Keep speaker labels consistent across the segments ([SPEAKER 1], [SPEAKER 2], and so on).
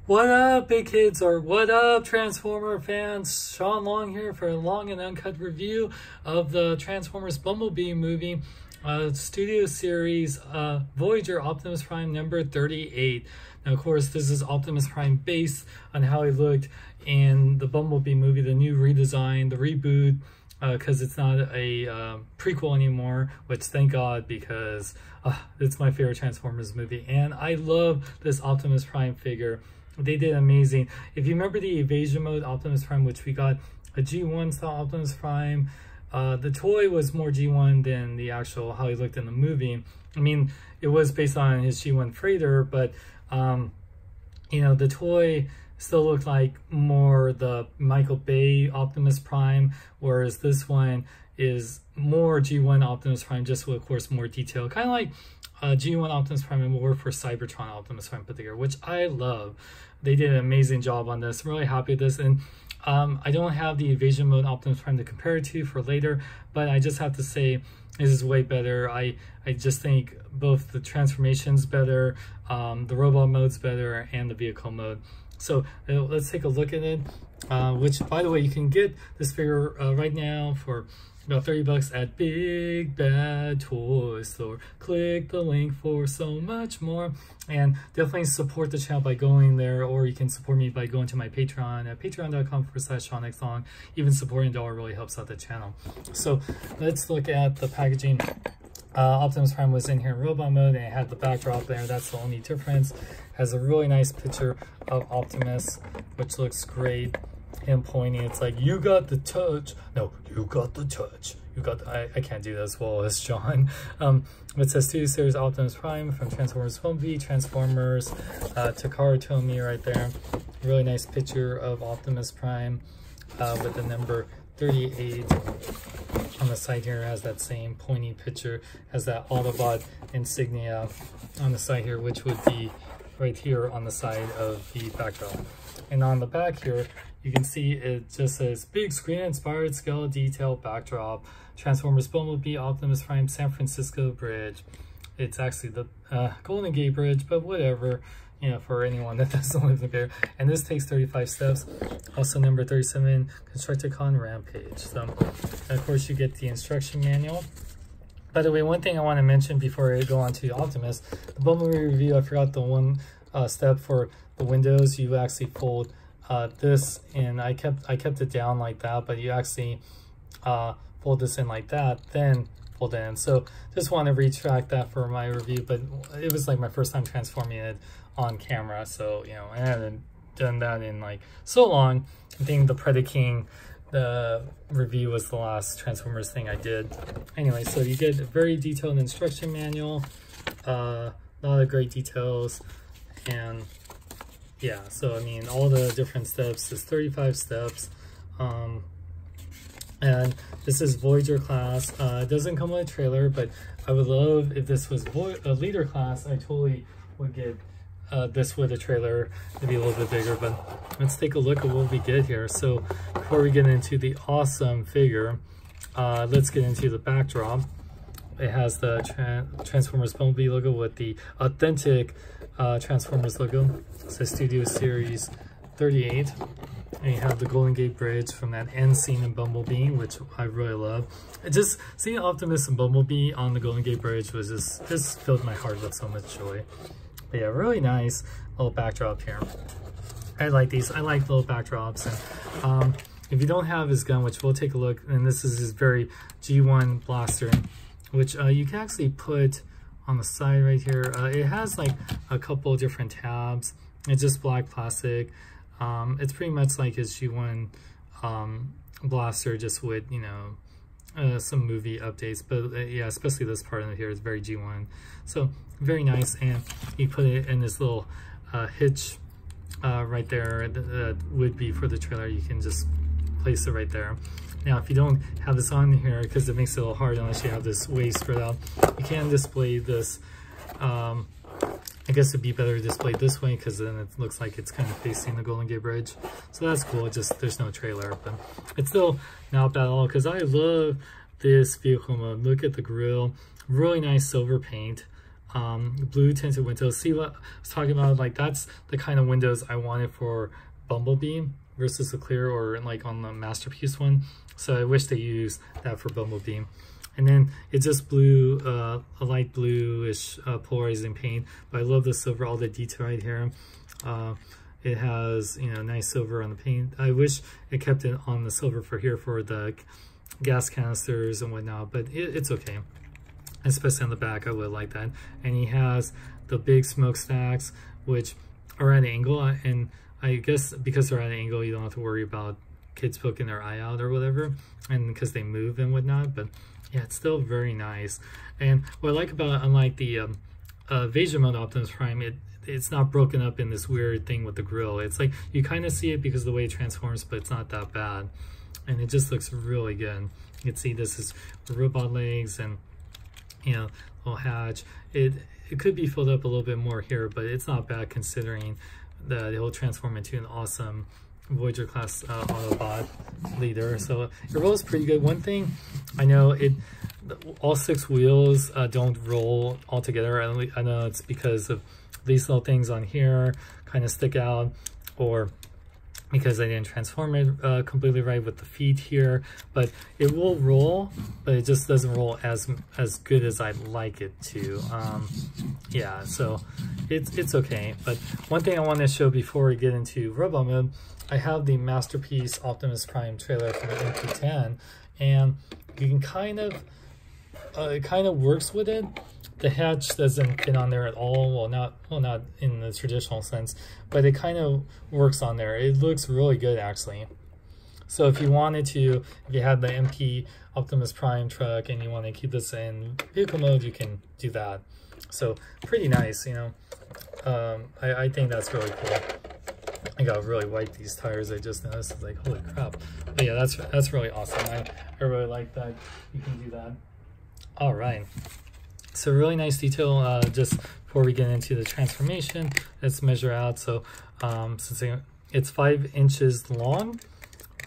[SPEAKER 1] What up, big kids, or what up, Transformer fans? Sean Long here for a long and uncut review of the Transformers Bumblebee movie, studio series, Voyager Optimus Prime number 38. Now, of course, this is Optimus Prime based on how he looked in the Bumblebee movie, the new redesign, the reboot, because it's not a prequel anymore, which thank God, because it's my favorite Transformers movie, and I love this Optimus Prime figure. They did amazing. If you remember the evasion mode Optimus Prime, which we got a G1 style Optimus Prime, the toy was more G1 than the actual how he looked in the movie. I mean, it was based on his G1 freighter, but you know, the toy still looked like more the Michael Bay Optimus Prime, whereas this one is more G1 Optimus Prime, just with, of course, more detail. Kind of like G1 Optimus Prime and more for Cybertron Optimus Prime particular, which I love. They did an amazing job on this. I'm really happy with this. And I don't have the evasion mode Optimus Prime to compare it to for later, but I just have to say this is way better. I just think both the transformation's better, the robot mode's better, and the vehicle mode. So let's take a look at it, which, by the way, you can get this figure right now for about 30 bucks at Big Bad Toy Store. Click the link for so much more, and definitely support the channel by going there, or you can support me by going to my Patreon at patreon.com/SeanXLong. Even supporting $1 really helps out the channel. So let's look at the packaging. Optimus Prime was in here in robot mode, and it had the backdrop there. That's the only difference. Has a really nice picture of Optimus, which looks great. Him pointing, it's like, you got the touch. No, you got the touch. You got the, I can't do that as well as John. It says Studio Series Optimus Prime from Transformers Bumblebee, Transformers, Takara Tomy right there. Really nice picture of Optimus Prime with the number 38 on the side here. Has that same pointing picture, has that Autobot insignia on the side here, which would be right here on the side of the backdrop. And on the back here, you can see it just says big screen inspired scale detail backdrop, Transformers Bumblebee Optimus Prime San Francisco Bridge. It's actually the Golden Gate Bridge, but whatever, you know, for anyone that doesn't live there. And this takes 35 steps. Also number 37, Constructicon Rampage. So, and of course, you get the instruction manual. By the way, one thing I want to mention before I go on to Optimus, the Bumblebee review, I forgot the one step for the windows. You actually fold this, and I kept it down like that, but you actually fold this in like that, then fold it in. So just want to retract that for my review, but it was like my first time transforming it on camera, so you know, I hadn't done that in like so long. I think the Predaking, the review was the last Transformers thing I did. Anyway, so you get a very detailed instruction manual, a lot of great details, and yeah, so I mean, all the different steps is 35 steps, and this is Voyager class. It doesn't come with a trailer, but I would love if this was a leader class. I totally would get this with a trailer to be a little bit bigger. But let's take a look at what we get here. So before we get into the awesome figure, let's get into the backdrop. It has the Transformers Bumblebee logo with the authentic Transformers logo. It says Studio Series 38. And you have the Golden Gate Bridge from that end scene in Bumblebee, which I really love. It just seeing Optimus and Bumblebee on the Golden Gate Bridge was just filled my heart with so much joy. But yeah, really nice little backdrop here. I like these. I like little backdrops. And if you don't have his gun, which we'll take a look, and this is his very G1 blaster, which you can actually put on the side right here. It has like a couple different tabs. It's just black plastic. It's pretty much like his G1 blaster, just with, you know, some movie updates. But yeah, especially this part in here is very G1. So very nice. And you put it in this little hitch right there that would be for the trailer. You can just place it right there. Now, if you don't have this on here, because it makes it a little hard unless you have this way spread out, you can display this. I guess it'd be better displayed this way, because then it looks like it's kind of facing the Golden Gate Bridge. So that's cool. Just there's no trailer, but it's still not bad at all, because I love this vehicle mode. Look at the grille. Really nice silver paint. blue tinted windows. See what I was talking about? Like that's the kind of windows I wanted for Bumblebee versus the clear or like on the Masterpiece one. So I wish they used that for Bumblebee. And then it's just blue, a light bluish polarizing paint. But I love the silver, all the detail right here. It has, you know, nice silver on the paint. I wish it kept it on the silver for here for the gas canisters and whatnot, but it's okay. Especially on the back, I would like that. And he has the big smokestacks, which are at an angle. And I guess because they're at an angle, you don't have to worry about kids poking their eye out or whatever, and because they move and whatnot. But yeah, it's still very nice. And what I like about it, unlike the Voyager mode Optimus Prime, it's not broken up in this weird thing with the grill. It's like you kind of see it because of the way it transforms, but it's not that bad. And it just looks really good. You can see this is robot legs and, you know, little hatch. It could be filled up a little bit more here, but it's not bad considering that it will transform into an awesome Voyager class Autobot leader. So it rolls pretty good. One thing I know, all 6 wheels don't roll all together. I know it's because of these little things on here kind of stick out, or because I didn't transform it completely right with the feet here, but it will roll, but it just doesn't roll as good as I'd like it to. Yeah, so it's okay. But one thing I want to show before we get into robot mode, I have the Masterpiece Optimus Prime trailer from the MP10, and you can kind of, it kind of works with it. The hatch doesn't fit on there at all. Well, not in the traditional sense, but it kind of works on there. It looks really good, actually. So if you wanted to, if you had the MP Optimus Prime truck and you want to keep this in vehicle mode, you can do that. So pretty nice, you know. I think that's really cool. I gotta really wipe these tires. I just noticed, it's like, holy crap. But yeah, that's really awesome. I really like that you can do that. All right. So really nice detail. Just before we get into the transformation, let's measure out. So since it's 5 inches long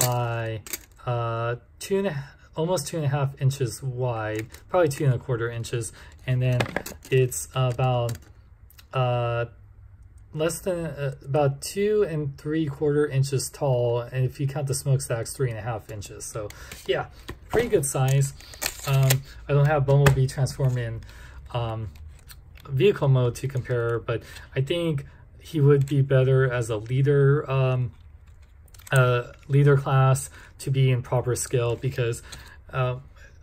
[SPEAKER 1] by almost 2.5 inches wide, probably 2.25 inches, and then it's about less than about 2 3/4 inches tall, and if you count the smokestacks, 3.5 inches. So yeah, pretty good size. I don't have Bumblebee transform in vehicle mode to compare, but I think he would be better as a leader leader class to be in proper scale, because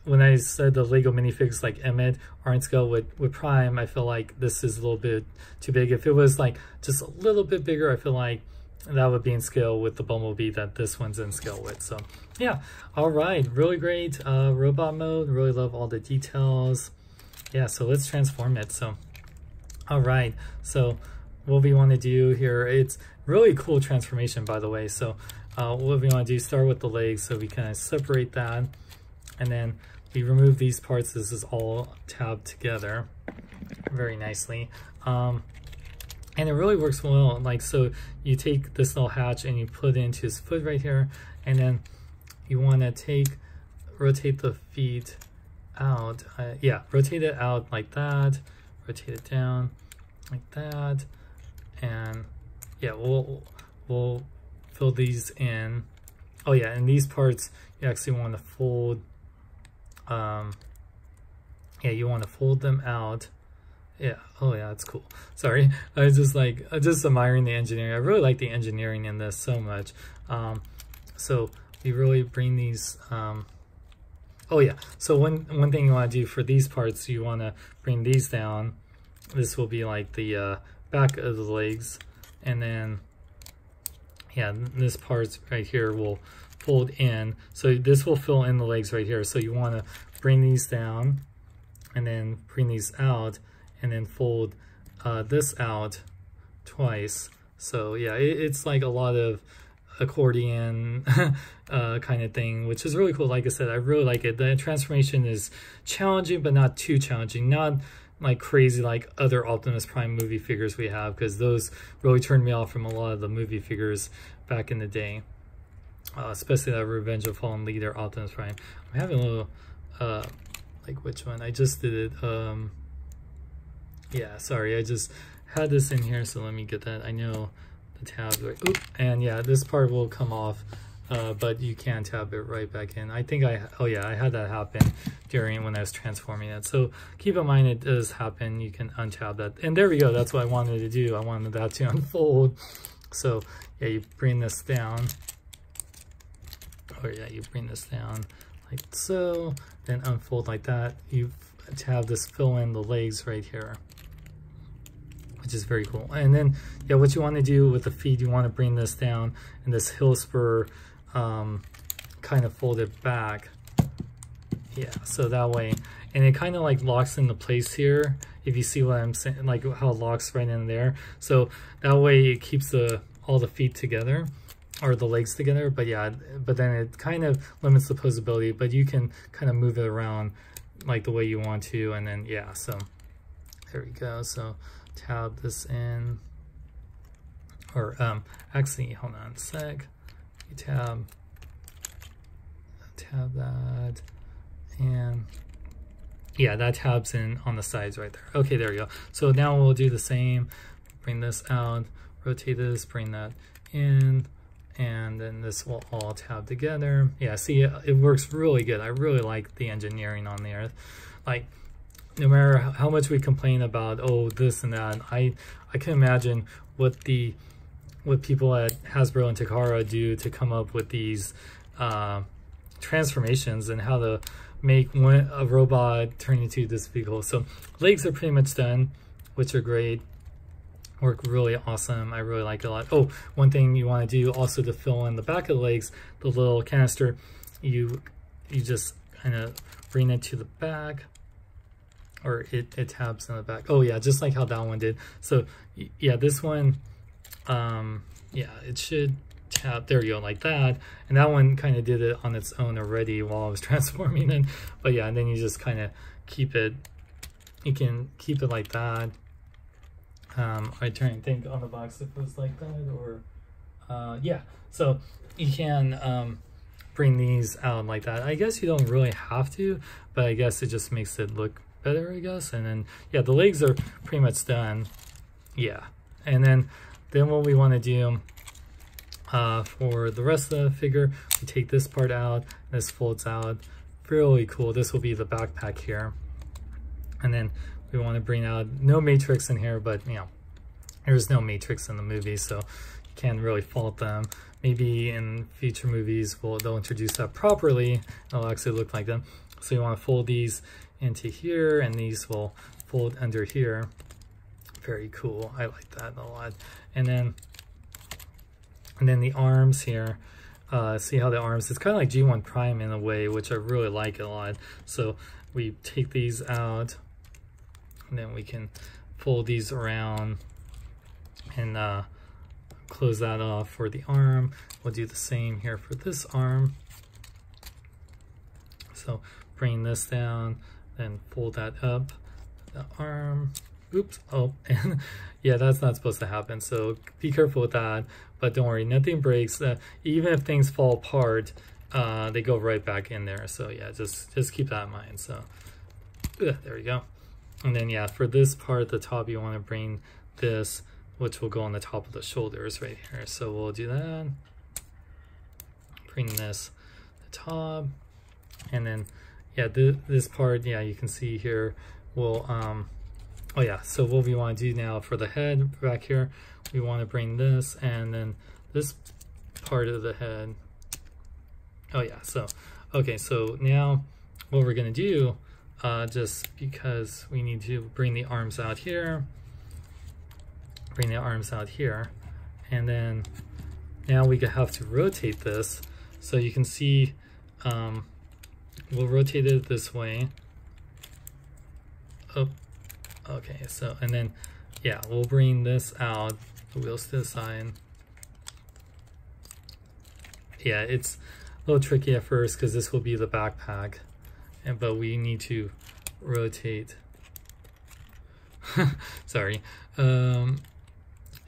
[SPEAKER 1] when I said the Lego minifigs like Emmett are in scale with Prime, I feel like this is a little bit too big. If it was like just a little bit bigger, I feel like that would be in scale with the Bumblebee that this one's in scale with. So yeah, all right, really great robot mode. Really love all the details. Yeah, so let's transform it. So all right, so what we want to do here, it's really cool transformation, by the way. So what we want to do, start with the legs, so we kind of separate that, and then we remove these parts. This is all tabbed together very nicely. And it really works well. Like, so you take this little hatch and you put it into his foot right here, and then you want to rotate the feet out. Yeah, rotate it out like that, rotate it down like that, and yeah, we'll fill these in. Oh yeah, and these parts you actually want to fold. Yeah, you want to fold them out. Yeah, oh yeah, that's cool. Sorry, I was just like, just admiring the engineering. I really like the engineering in this so much. So we really bring these, oh yeah, so one thing you want to do for these parts, you want to bring these down. This will be like the back of the legs, and then yeah, this part right here will fold in. So this will fill in the legs right here. So you want to bring these down and then bring these out, and then fold this out twice. So yeah, it's like a lot of accordion kind of thing, which is really cool. Like I said, I really like it. The transformation is challenging, but not too challenging. Not like crazy like other Optimus Prime movie figures we have, because those really turned me off from a lot of the movie figures back in the day. Especially that Revenge of Fallen Leader Optimus Prime. I'm having a little, like which one? I just did it. Yeah, sorry, I just had this in here, so let me get that. I know the tabs right. Oop, and yeah, this part will come off, but you can tab it right back in. I think oh yeah, I had that happen during when I was transforming it. So keep in mind it does happen. You can untab that. And there we go. That's what I wanted to do. I wanted that to unfold. So yeah, you bring this down. Or yeah, you bring this down like so, then unfold like that. You tab this, fill in the legs right here, which is very cool. And then, yeah, what you want to do with the feet, you want to bring this down and this heel spur kind of fold it back. Yeah, so that way, and it kind of like locks into place here, if you see what I'm saying, like how it locks right in there. So that way it keeps all the feet together, or the legs together. But yeah, but then it kind of limits the posability, but you can kind of move it around like the way you want to. And then yeah, so there we go. So tab this in, or actually hold on a sec, you tab that, and yeah, that tabs in on the sides right there. Okay, there we go. So now we'll do the same, bring this out, rotate this, bring that in, and then this will all tab together. Yeah, see, it works really good. I really like the engineering on there. Like, no matter how much we complain about, oh, this and that, I can imagine what people at Hasbro and Takara do to come up with these transformations and how to make a robot turn into this vehicle. So legs are pretty much done, which are great. Work really awesome. I really like it a lot. Oh, one thing you want to do also to fill in the back of the legs, the little canister, you just kind of bring it to the back, or it tabs in the back. Oh yeah, just like how that one did. So yeah, this one, yeah, it should tab, there you go, like that. And that one kind of did it on its own already while I was transforming it. But yeah, and then you just kind of keep it, you can keep it like that. I try and think on the box if it was like that, or yeah, so you can bring these out like that. I guess you don't really have to, but I guess it just makes it look better, I guess. And then yeah, the legs are pretty much done. Yeah, and then what we want to do for the rest of the figure, we take this part out, this folds out, really cool. This will be the backpack here, and then we want to bring out, no matrix in here, but you know, there's no matrix in the movie, so you can't really fault them. Maybe in future movies they'll introduce that properly, it'll actually look like them. So you want to fold these into here, and these will fold under here. Very cool, I like that a lot. And then the arms here, see how the arms, it's kind of like G1 Prime in a way, which I really like a lot. So we take these out, and then we can fold these around and close that off for the arm. We'll do the same here for this arm. So bring this down, then fold that up, the arm. Oops, oh, and yeah, that's not supposed to happen, so be careful with that. But don't worry, nothing breaks. Even if things fall apart, they go right back in there. So yeah, just keep that in mind. So there we go. And then yeah, for this part at the top, you want to bring this, which will go on the top of the shoulders right here. So we'll do that. Bring this to the top, and then yeah, this part, yeah, you can see here will oh yeah, so what we want to do now for the head back here, we want to bring this, and then this part of the head. Oh yeah, so okay, so now what we're gonna do, just because we need to bring the arms out here, and then now we have to rotate this. So you can see, we'll rotate it this way. Oh, okay, so, and then, yeah, we'll bring this out, the wheels to the side. Yeah, it's a little tricky at first because this will be the backpack, but we need to rotate. Sorry.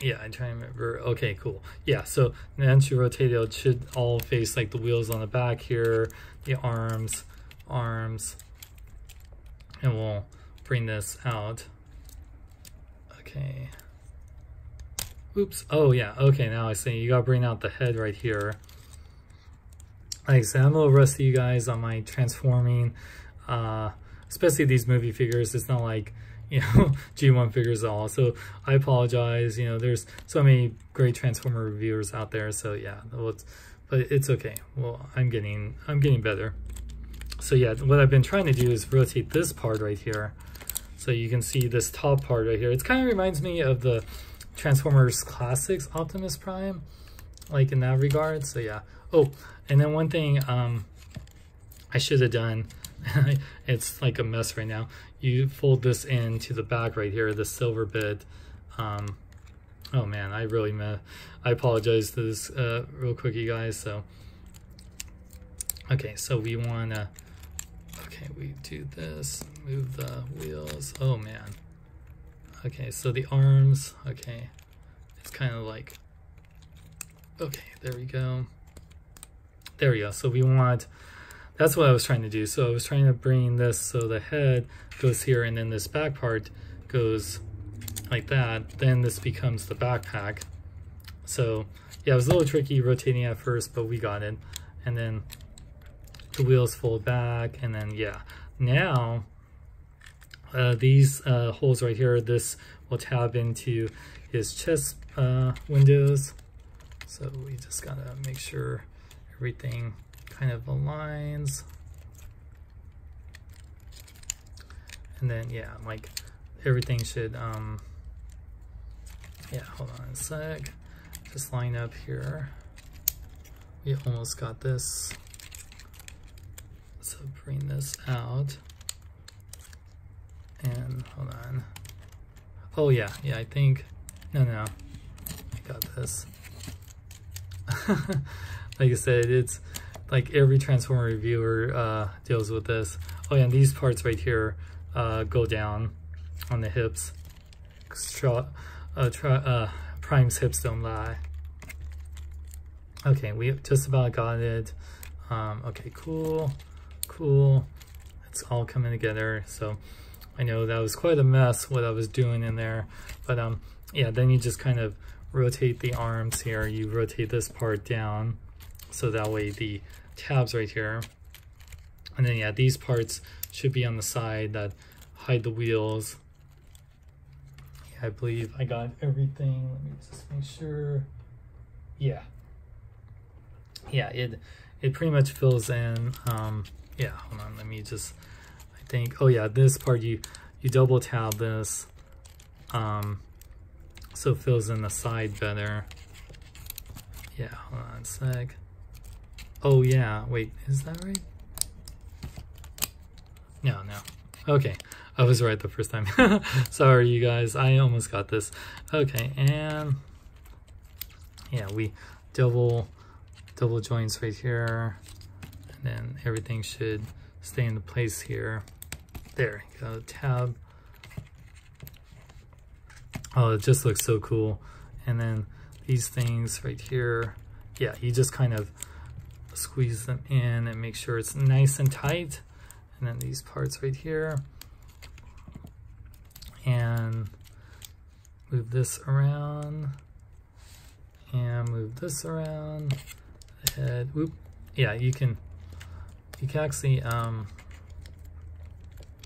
[SPEAKER 1] Yeah, I'm trying to remember. Okay, cool. Yeah, so once you rotate it, it should all face like the wheels on the back here, the arms, and we'll bring this out. Okay. Oops. Oh yeah. Okay, now I see. You gotta bring out the head right here. Like I said, I'm a little rusty, you guys, on my transforming. Especially these movie figures. It's not like, you know, G1 figures at all. So I apologize. You know, there's so many great Transformer reviewers out there. So yeah, but it's okay. Well, I'm getting better. So yeah, what I've been trying to do is rotate this part right here. So you can see this top part right here. It kind of reminds me of the Transformers Classics Optimus Prime, like in that regard. So yeah. Oh, and then one thing I should have done, it's like a mess right now. You fold this into the back right here, the silver bit. Oh man, I apologize to this real quick, you guys. So, okay, so we wanna, okay, we do this, move the wheels. Oh man. Okay, so the arms, okay, it's kind of like, okay, there we go. There we go. So we want, that's what I was trying to do. So I was trying to bring this so the head goes here and then this back part goes like that. Then this becomes the backpack. So yeah, it was a little tricky rotating at first, but we got it. And then the wheels fold back, and then yeah. Now these holes right here, this will tab into his chest windows. So we just gotta make sure everything kind of aligns. And then yeah, like everything should yeah, hold on a sec. Just line up here. We almost got this. So bring this out. And hold on. Oh yeah, I think, no, I got this. Like I said, it's like every Transformer reviewer deals with this. Oh yeah, and these parts right here go down on the hips. Prime's hips don't lie. Okay, we just about got it. Okay, cool. It's all coming together. So I know that was quite a mess what I was doing in there, but yeah, then you just kind of rotate the arms here. You rotate this part down, so that way the tabs right here, and then yeah, these parts should be on the side that hide the wheels. Yeah, I believe I got everything. Let me just make sure. Yeah, it pretty much fills in. Yeah, hold on, let me just, I think, oh yeah, this part you double tab this, so it fills in the side better. Yeah, hold on a sec. Oh yeah, wait, is that right? No. Okay, I was right the first time. Sorry, you guys, I almost got this. Okay, and yeah, we double joints right here, and then everything should stay into place here. There you go, tab. Oh, it just looks so cool. And then these things right here, yeah, you just kind of squeeze them in and make sure it's nice and tight. And then these parts right here, and move this around, and move this around. The head, whoop. Yeah, you can actually,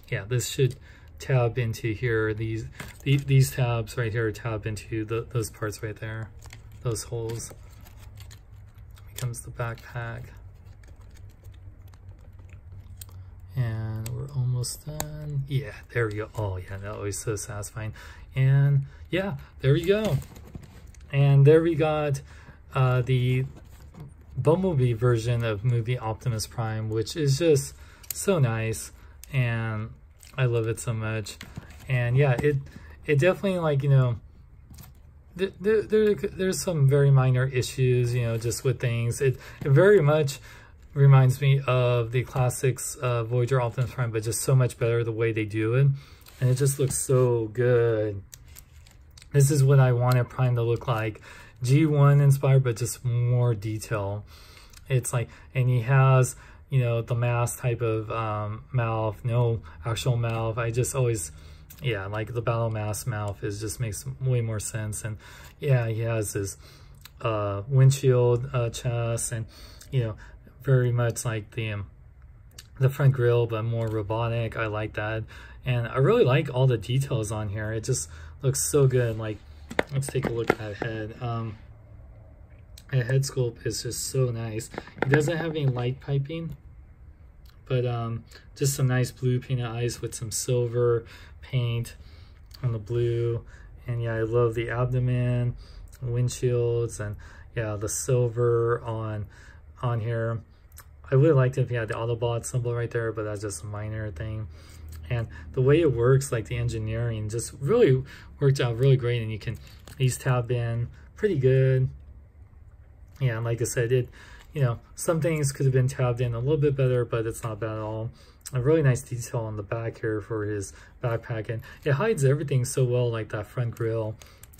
[SPEAKER 1] yeah, this should tab into here. These tabs right here tab into those parts right there, those holes. Becomes the backpack. And we're almost done. Yeah, there we go. Oh yeah, that was so satisfying. And yeah, there we go. And there we got the Bumblebee version of movie Optimus Prime, which is just so nice, and I love it so much. And yeah, it definitely, like, you know, there's some very minor issues, you know, just with things. It very much reminds me of the classics Voyager Optimus Prime, but just so much better the way they do it, and it just looks so good. This is what I wanted Prime to look like. G1 inspired, but just more detail. It's like, and he has, you know, the mask type of mouth, no actual mouth. I just always yeah, like the battle mask mouth is just makes way more sense. And yeah, he has his windshield chest, and you know, very much like the front grille, but more robotic. I like that, and I really like all the details on here. It just looks so good. Like, let's take a look at that head. The head sculpt is just so nice. He doesn't have any light piping, but just some nice blue painted eyes with some silver paint on the blue. And yeah, I love the abdomen, windshields, and yeah, the silver on here. I would have liked it if he had the Autobot symbol right there, but that's just a minor thing. And the way it works, like the engineering, just really worked out really great. And you can, these tab in pretty good. Yeah, and like I said, you know, some things could have been tabbed in a little bit better, but it's not bad at all. A really nice detail on the back here for his backpack, and it hides everything so well, like that front grille,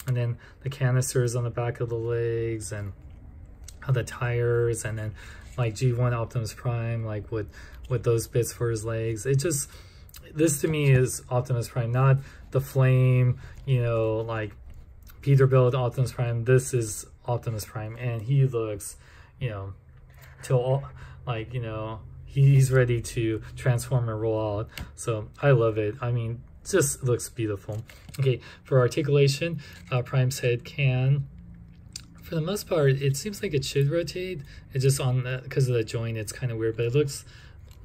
[SPEAKER 1] and then the canisters on the back of the legs, and the tires, and then like G1 Optimus Prime, like with those bits for his legs. It just, this to me is Optimus Prime, not the Flame, you know, like Peterbilt Optimus Prime. This is Optimus Prime, and he looks, you know, like, you know, he's ready to transform and roll out. So I love it. I mean, just looks beautiful. Okay, for articulation, Prime's head can, for the most part, it seems like it should rotate. It's just on the, because of the joint, it's kind of weird, but it looks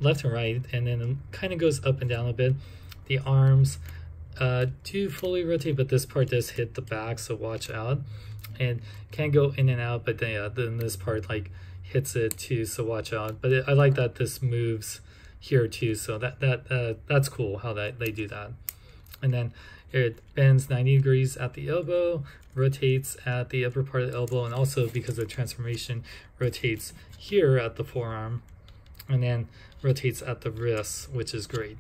[SPEAKER 1] left and right, and then it kind of goes up and down a bit. The arms do fully rotate, but this part does hit the back, so watch out. And can go in and out, but then this part like hits it too, so watch out. But I like that this moves here too, so that's cool how they do that. And then it bends 90 degrees at the elbow, rotates at the upper part of the elbow, and also because of transformation, rotates here at the forearm, and then rotates at the wrist, which is great.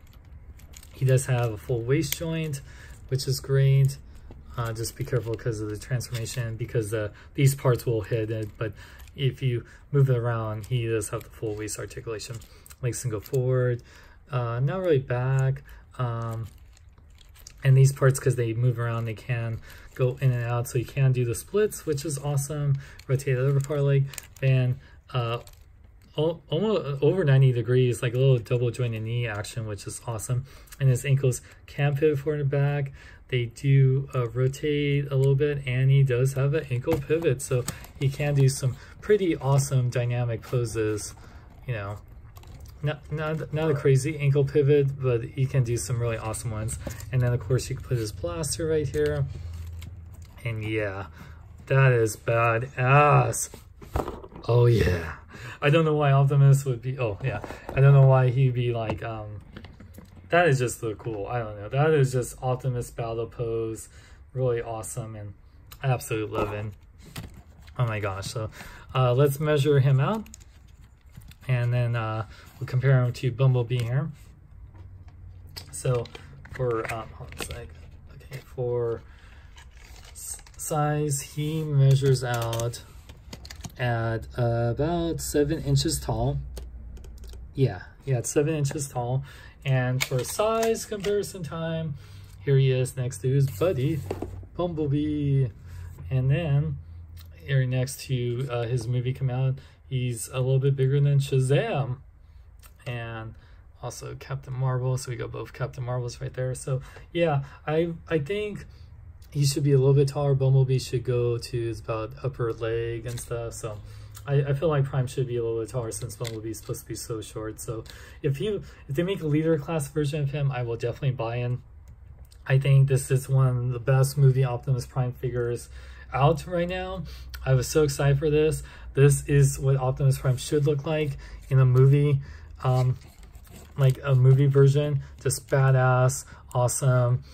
[SPEAKER 1] He does have a full waist joint, which is great. Just be careful because of the transformation, because these parts will hit it, but if you move it around, he does have the full waist articulation. Legs can go forward, not really back. And these parts, because they move around, they can go in and out, so you can do the splits, which is awesome. Rotate the upper part leg, bend almost over 90 degrees, like a little double jointed knee action, which is awesome. And his ankles can pivot forward and back. They do rotate a little bit, and he does have an ankle pivot, so he can do some pretty awesome dynamic poses. You know, not a crazy ankle pivot, but he can do some really awesome ones. And then of course you can put his blaster right here, and yeah, that is badass. Oh yeah, I don't know why Optimus would be. Oh yeah, I don't know why he'd be like that is just so cool. I don't know. That is just Optimus battle pose. Really awesome, and I absolutely love it. Oh my gosh. So let's measure him out, and then we'll compare him to Bumblebee here. So for, hold on a sec. Okay, for size, he measures out at about 7 inches tall. Yeah, it's 7 inches tall. And for size comparison time, here he is next to his buddy, Bumblebee. And then here next to his movie come out, he's a little bit bigger than Shazam. And also Captain Marvel, so we got both Captain Marvels right there. So yeah, I think he should be a little bit taller. Bumblebee should go to his about upper leg and stuff. So I feel like Prime should be a little bit taller since Bumblebee is supposed to be so short. So if they make a leader class version of him, I will definitely buy in. I think this is one of the best movie Optimus Prime figures out right now. I was so excited for this. This is what Optimus Prime should look like in a movie, like a movie version. Just badass, awesome.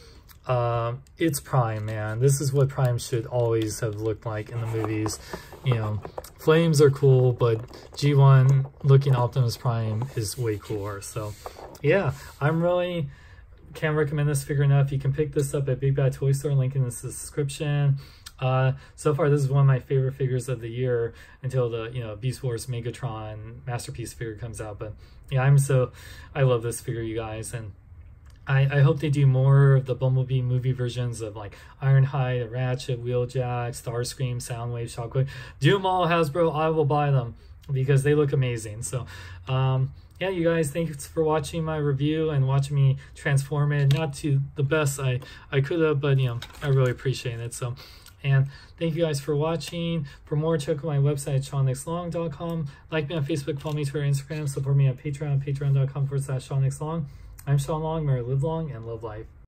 [SPEAKER 1] It's Prime, man. This is what Prime should always have looked like in the movies. You know, flames are cool, but G1 looking Optimus Prime is way cooler. So yeah, I'm really can't recommend this figure enough. You can pick this up at Big Bad Toy Store, link in the description. So far this is one of my favorite figures of the year until the, you know, Beast Wars Megatron Masterpiece figure comes out. But yeah, I love this figure, you guys, and I hope they do more of the Bumblebee movie versions of like Ironhide, Ratchet, Wheeljack, Starscream, Soundwave, Shockwave. Do them all, Hasbro. I will buy them because they look amazing. So, yeah, you guys, thanks for watching my review and watching me transform it. Not to the best I could have, but, you know, I really appreciate it. So, and thank you guys for watching. For more, check out my website, SeanXLong.com. Like me on Facebook, follow me Twitter, Instagram. Support me on Patreon, patreon.com/SeanXLong. I'm Sean Long. May I live long and love life.